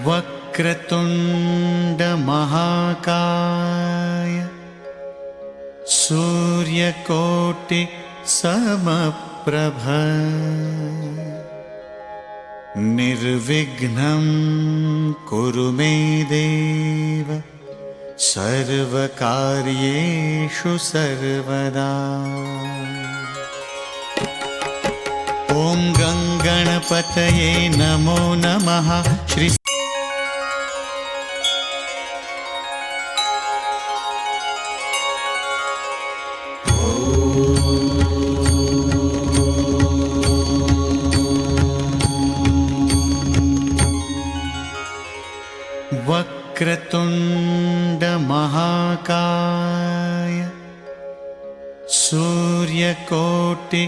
वक्रतुंड महाकाय सूर्यकोटि समप्रभ निर्विघ्नं कुरु मे देव सर्वकार्येषु सर्वदा। ॐ गणपतये नमो नमः। श्री वक्रतुंड महाकाय सूर्यकोटि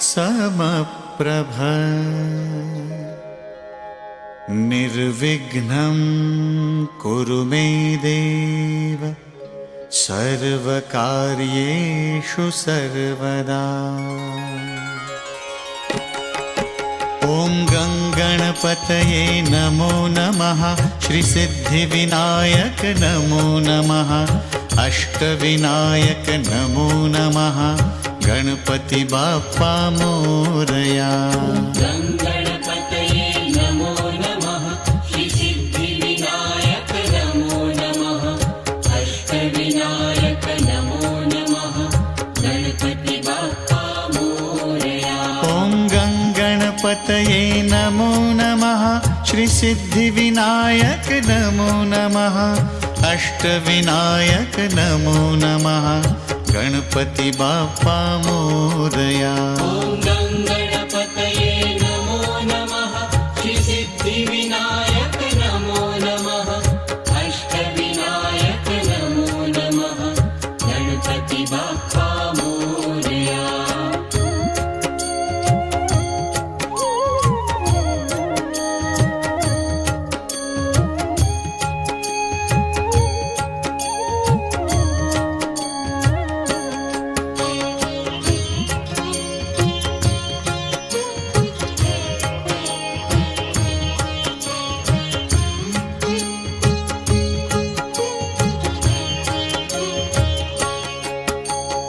समप्रभ निर्विघ्नं कुरु मे देव सर्वकार्येषु सर्वदा। ॐ गणपतये नमो नमः। श्री सिद्धिविनायक नमो नमः। अष्टविनायक नमो नमः। गणपति बाप्पा मोरया। गणपतये नमो नमः। श्री सिद्धिविनायक नमो नमः। अष्टविनायक नमो नमः। गणपति बाप्पा मोरया। ॐ गणपतये नमो नमः। श्री सिद्धिविनायक नमो नमः। अष्टविनायक नमो नमः। गणपति बाप्पा मोरया। ॐ गणपतये नमो नमः। श्री सिद्धिविनायक नमो नमः। अष्टविनायक नमो नमः। गणपति बाप्पा मोरया।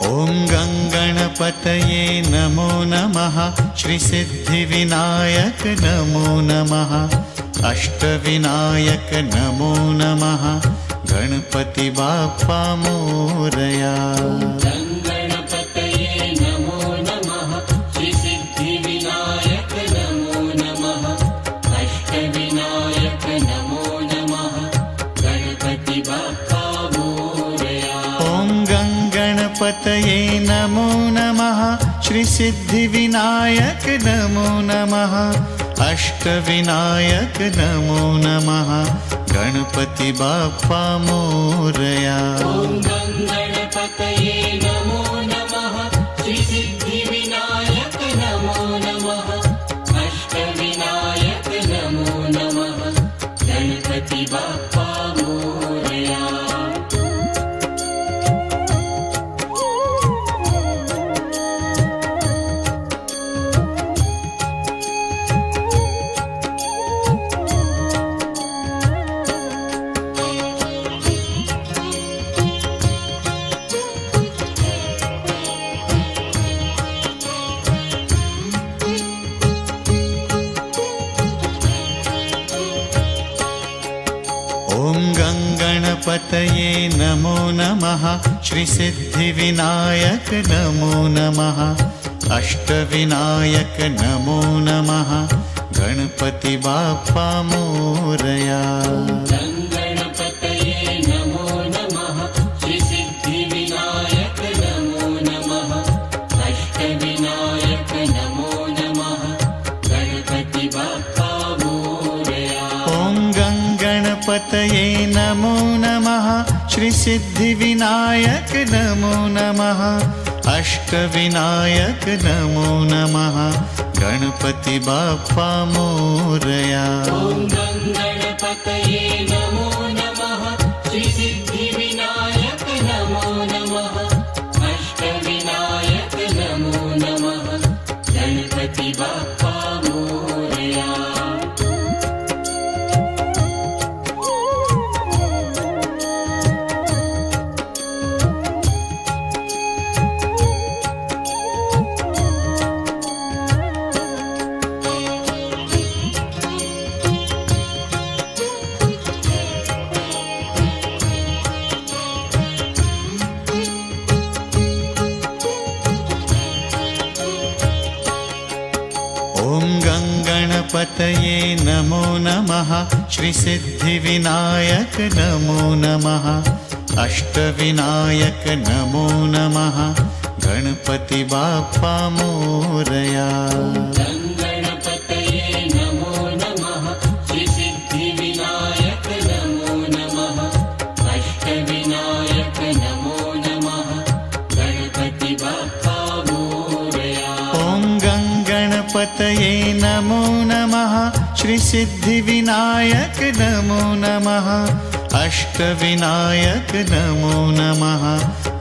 ॐ गणपतये नमो नमः। श्री सिद्धिविनायक नमो नमः। अष्टविनायक नमो नमः। गणपति बाप्पा मोरया। गणपतये नमो नमः। श्री सिद्धिविनायक नमो नमः। अष्टविनायक नमो नमः। गणपति बाप्पा मोरया। ॐ गणपतये नमो नमः। श्री सिद्धिविनायक नमो नमः। अष्टविनायक नमो नमः। गणपति बाप्पा मोरया। ॐ गणपतये नमो नमः। श्री सिद्धिविनायक नमो नमः। अष्टविनायक नमो नमः। गणपति बाप्पा मोरया। ॐ गणपतये नमो नमः। श्री सिद्धिविनायक नमो नमः। अष्टविनायक नमो नमः। गणपति बाप्पा मोरया। गणपतये नमो नमः। श्री सिद्धिविनायक नमो नमः। अष्टविनायक नमो नमः। गणपति बाप्पा मोरया। ॐ गणपतये नमो नमः। श्री सिद्धिविनायक नमो नमः। अष्टविनायक नमो नमः। गणपति बाप्पा मोरया। ॐ गणपतये नमो नमः। श्री सिद्धिविनायक नमो नमः। अष्टविनायक नमो नमः। गणपति बाप्पा मोरया। नमो नमः श्रीसिद्धिविनायक नमो नमः अष्टविनायक नमो नमः गणपति बाप्पा मोरया। गणपतये नमो नमः श्रीसिद्धिविनायक नमो नमः अष्टविनायक नमो नमः गणपति बाप्पा मोरया। ॐ गणपतये नमो नमः श्रीसिद्धिविनायक नमो नमः अष्टविनायक नमो नमः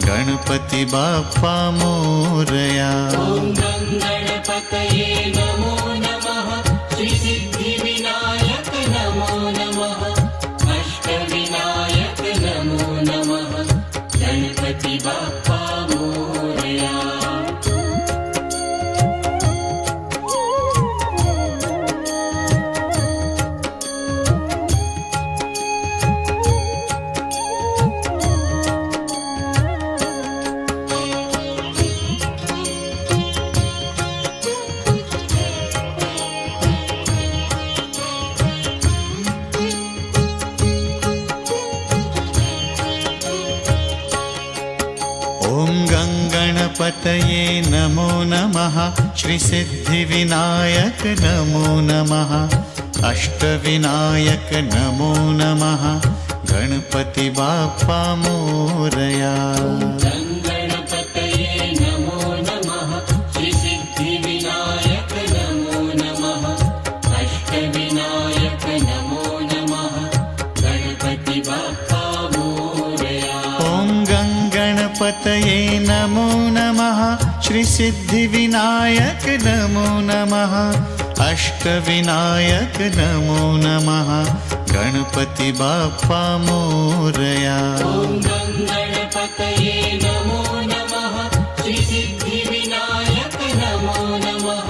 गणपति बाप्पा मोरया। ॐ गणपतये नमो नमः श्रीसिद्धिविनायक नमो नमः अष्टविनायक नमो नमः गणपति बाप्पा मोरया। गणपतये नमो नमः श्रीसिद्धिविनायक नमो नमः अष्टविनायक नमो नमः गणपति बाप्पा मोरया। गणपतये नमो नमः श्रीसिद्धिविनायक नमो नमः अष्टविनायक नमो नमः गणपति बाप्पा मोरया। ॐ गणपतये नमो नमः श्रीसिद्धिविनायक नमो नमः अष्टविनायक नमो नमः गणपति बाप्पा मोरया। ॐ गणपतये नमो नमः श्रीसिद्धिविनायक नमो नमः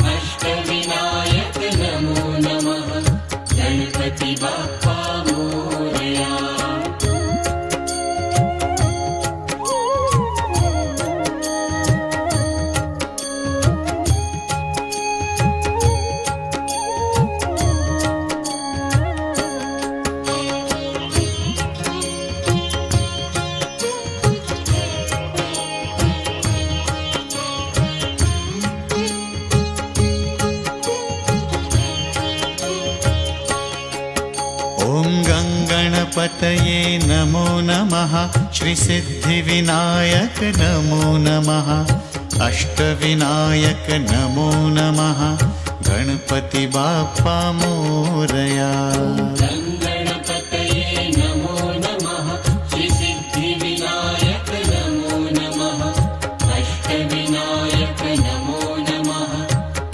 अष्टविनायक नमो नमः गणपति बाप्पा मोरया। गणपतये नमो नमः श्रीसिद्धिविनायक नमो नमः अष्टविनायक नमो नमः गणपति बाप्पा मोरया। गणपतये नमो नमः श्रीसिद्धिविनायक नमो नमः अष्टविनायक नमो नमः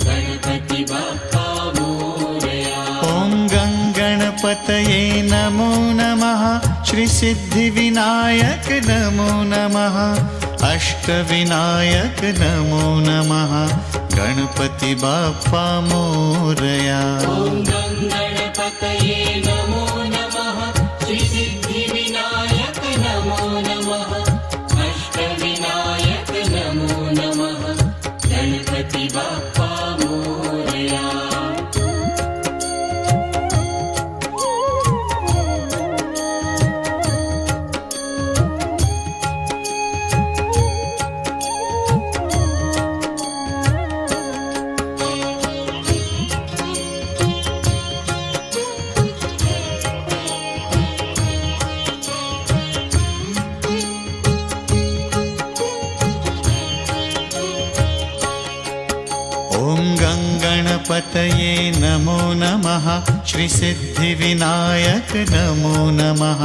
गणपति बाप्पा मोरया। ॐ गणपतये नमो नमः श्रीसिद्धिविनायक नमो नमः अष्टविनायक नमो नमः गणपति बाप्पा मोरया। ॐ गणपतये नमो नमः श्रीसिद्धिविनायक नमो नमः अष्टविनायक नमो नमः गणपति बाप्पा मोरया। गणपतये नमो नमः श्रीसिद्धिविनायक नमो नमः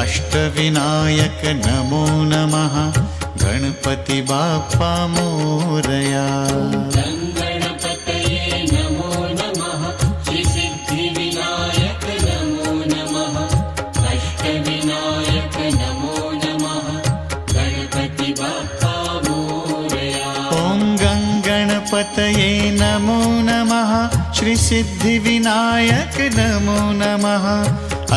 अष्टविनायक नमो नमः गणपति बाप्पा मोरया। गणपतये नमो नमः श्रीसिद्धिविनायक नमो नमः अष्टविनायक नमो नमः गणपति बाप्पा मोरया। ॐ गणपतये नमो नमः श्रीसिद्धिविनायक नमो नमः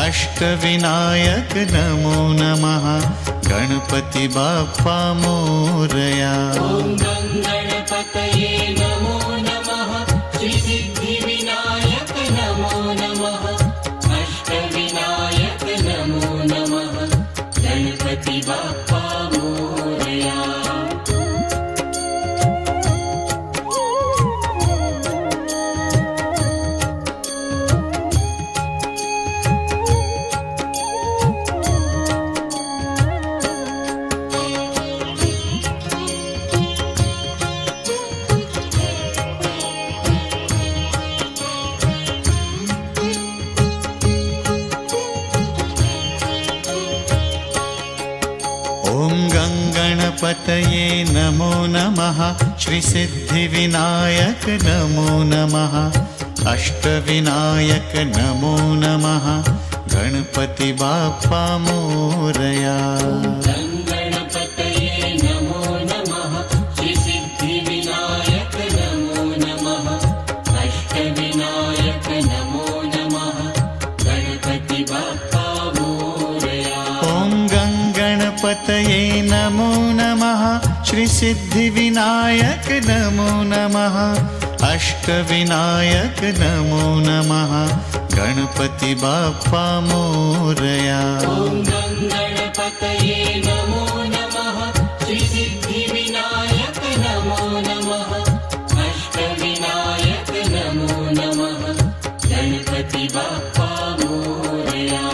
अष्टविनायक नमो नमः गणपति बाप्पा मोरया। ॐ गणपतये नमो नमः श्रीसिद्धिविनायक नमो नमः अष्टविनायक नमो नमः गणपति बाप्पा मोरया ॐ गङ्गणपतये नमो नमः श्रीसिद्धिविनायक नमो नमः अष्टविनायक नमो नमः गणपति बाप्पा मोरया गणपतये नमो नमः श्रीसिद्धिविनायक नमो नमः अष्टविनायक नमो नमः गणपति बाप्पा मोरया ॐ गङ्गणपतये नमो नमः श्रीसिद्धिविनायक नमो नमः अष्टविनायक नमो नमः गणपति बाप्पा मोरया ॐ गणपतये नमो नमः श्रीसिद्धिविनायक नमो नमः अष्टविनायक नमो नमः गणपति बाप्पा मोरया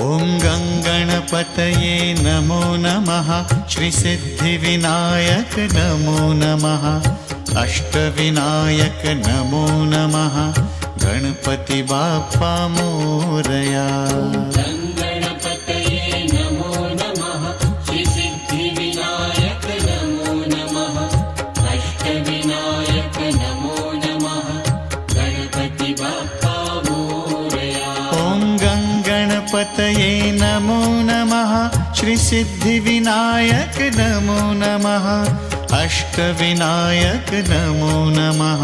ॐ गङ्गणपतये नमो नमः श्रीसिद्धिविनायक नमो नमः अष्टविनायक नमो नमः गणपति बाप्पा मोरया गणपतये नमो नमः श्रीसिद्धिविनायक नमो नमः अष्टविनायक नमो नमः गणपति बाप्पा मोरया ॐ गङ्गणपतये नमो नमः श्रीसिद्धिविनायक नमो नमः अष्टविनायक नमो नमः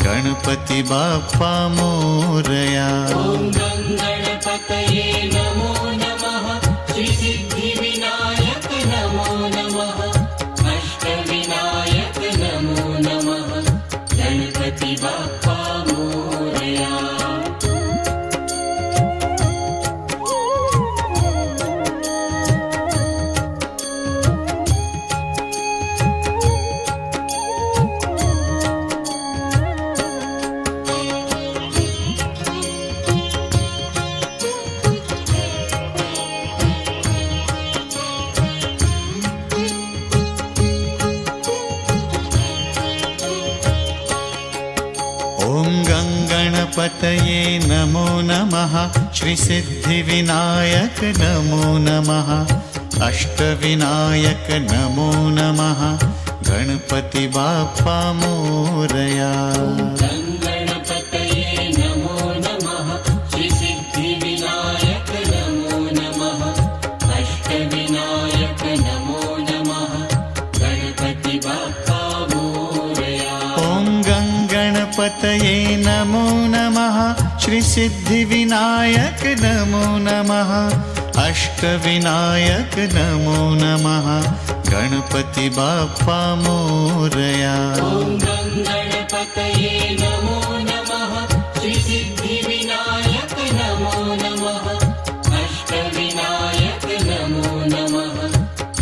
गणपति बाप्पा मोरया ॐ गणपतये नमो नमः श्रीसिद्धिविनायक नमो नमः अष्टविनायक नमो नमः गणपति बाप्पा मोरया ॐ गङ्गणपतये नमो नमः श्रीसिद्धिविनायक नमो नमः अष्टविनायक नमो नमः गणपति बाप्पा मोरया गणपतये नमो नमः श्रीसिद्धिविनायक नमो नमः अष्टविनायक नमो नमः गणपति बाप्पा मोरया ॐ गङ्गणपतये नमो नमः श्रीसिद्धिविनायक नमो नमः अष्टविनायक नमो नमः गणपति बाप्पा मोरया ॐ गणपतये नमो नमः श्रीसिद्धिविनायक नमो नमः अष्टविनायक नमो नमः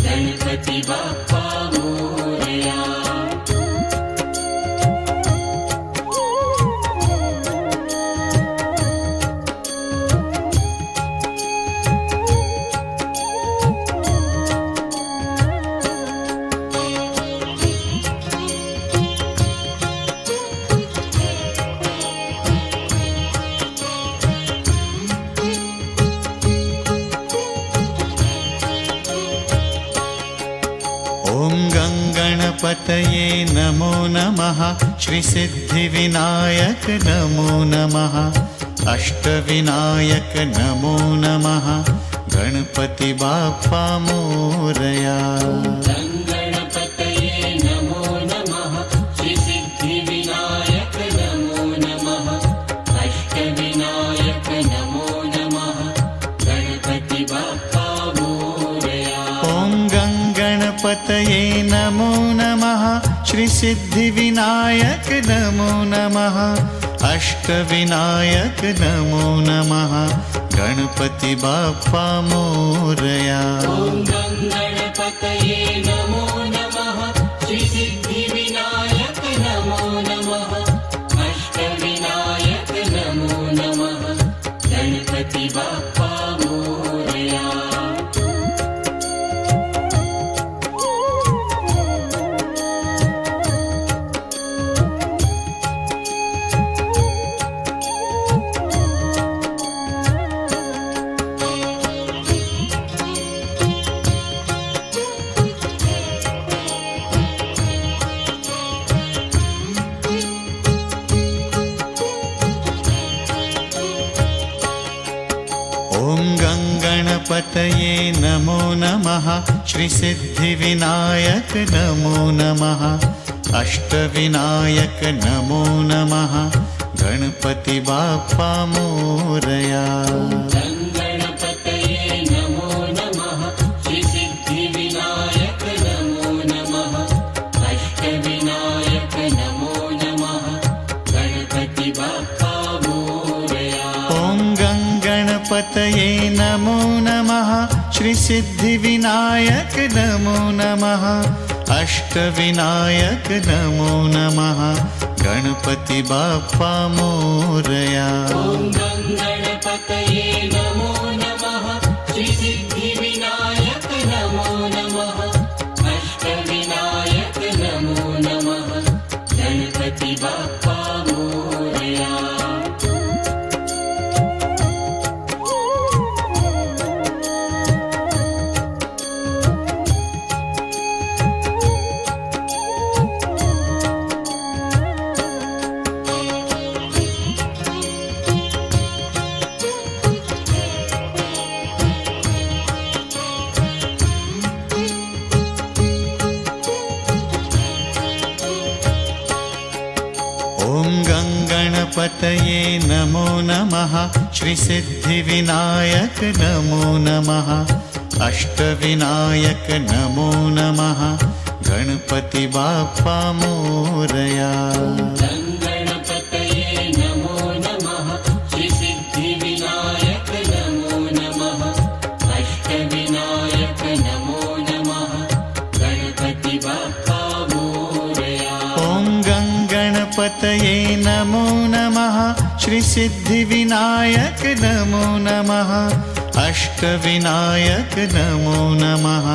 गणपति बाप्पा मोरया गणपतये नमो नमः श्रीसिद्धिविनायक नमो नमः अष्टविनायक नमो नमः गणपति बाप्पा मोरया गणपतये नमो नमः श्री सिद्धिविनायक नमो नमः अष्टविनायक नमो नमः गणपति बाप्पा मोरया ॐ गणपतये नमो नमः श्री सिद्धिविनायक नमो नमः अष्टविनायक नमो नमः गणपति बाप्पा मोरया ॐ गणपतये नमो नमः श्री सिद्धिविनायक नमो नमः अष्टविनायक नमो नमः गणपति बाप्पा मोरया ॐ गणपतये नमो नमः श्री सिद्धिविनायक नमो नमः अष्टविनायक नमो नमः गणपति बाप्पा मोरया गणपतये नमो नमः श्री सिद्धिविनायक नमो नमः अष्टविनायक नमो नमः गणपति बाप्पा मोरया ॐ गणपतये नमो नमः श्री सिद्धिविनायक नमो नमः अष्टविनायक नमो नमः गणपति बाप्पा मोरया ॐ गणपतये नमो नमः श्री सिद्धिविनायक नमो नमः अष्टविनायक नमो नमः गणपति बाप्पा मोरया ॐ गणपतये नमो नमः श्री सिद्धिविनायक नमो नमः अष्टविनायक नमो नमः गणपति बाप्पा मोरया गणपतये नमो नमः श्री सिद्धिविनायक नमो नमः अष्टविनायक नमो नमः गणपति बाप्पा मोरया ॐ गणपतये नमो नमः श्री सिद्धिविनायक नमो नमः अष्टविनायक नमो नमः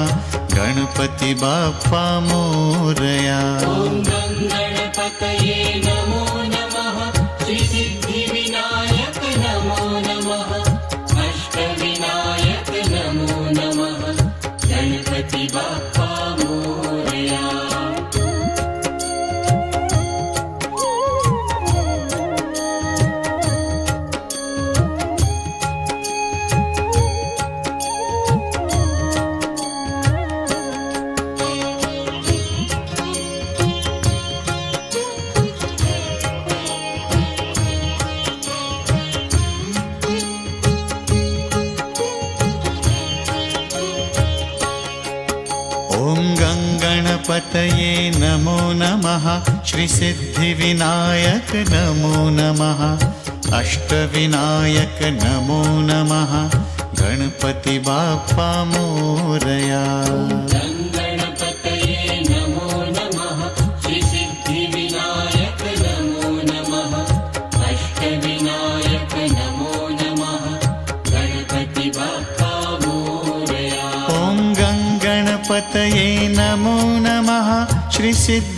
गणपति बाप्पा मोरया ॐ गणपतये नमो नमः श्री सिद्धिविनायक नमो नमः अष्टविनायक नमो नमः गणपति बाप्पा मोरया ॐ गणपतये नमो नमः श्री सिद्धिविनायक नमो नमः अष्टविनायक नमो नमः गणपति बाप्पा मोरया गणपतये नमो नमः श्री सिद्धिविनायक नमो नमः अष्टविनायक नमो नमः गणपति बाप्पा मोरया ॐ गणपतये नमो नमः श्री सिद्धिविनायक